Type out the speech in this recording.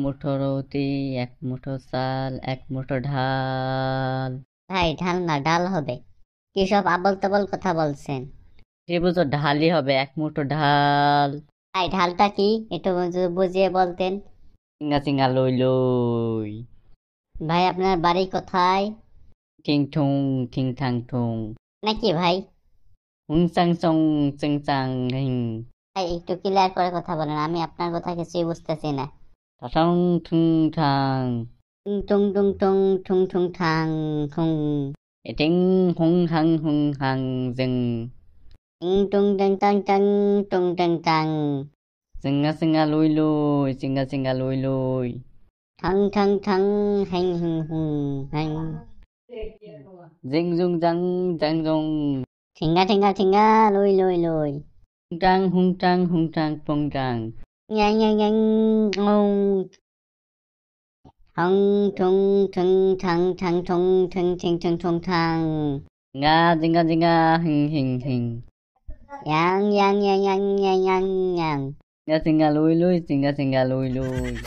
মুঠো রুটি, এক মুঠো চাল, এক মুঠো ঢাল। ভাই ঢাল না ডাল হবে। কি সব আবল তাবল কথা বলছেন? সে বুঝো ঢালই হবে, এক মুঠো ঢাল। ভাই ঢালটা কি একটু যদি বুঝিয়ে বলতেন। চিঙ্গা চিঙ্গা লই লই। ভাই আপনার বাড়ি কোথায়? ঠিং ঠুং ঠিং ঠাং ঠুং। নাকি ভাই? হুং চাং চং চিং চাং হিং। ভাই একটু ক্লিয়ার করে কথা বলেন, আমি আপনার কথা কিছুই বুঝতেছি না। ঠাং ঠুং ঠাং। টুং টুং টুং টুং ঠুং ঠুং ঠাং ঠুং। এটিং হুং হাং জিং। টুং টুং টাং টাং টাং টুং টাং টাং। চিঙ্গা চিঙ্গা লই লই, চিঙ্গা চিঙ্গা লই লই। ঠাং ঠাং ঠাং হ্যাং হুং হুং হ্যাং। জিং জুং জাং জাং জং। ঠেঙ্গা ঠেঙ্গা ঠেঙ্গা লই লই লই। হুং টাং পং টাং। Nhanh nhanh nhanh ngông thăng thung thăng thăng thăng thung thăng thăng thăng thung thăng. Nga jinga jinga hình hình hình. Yang yang yang yang yang yang yang. Nga singa lui lui, singa singa lui lui.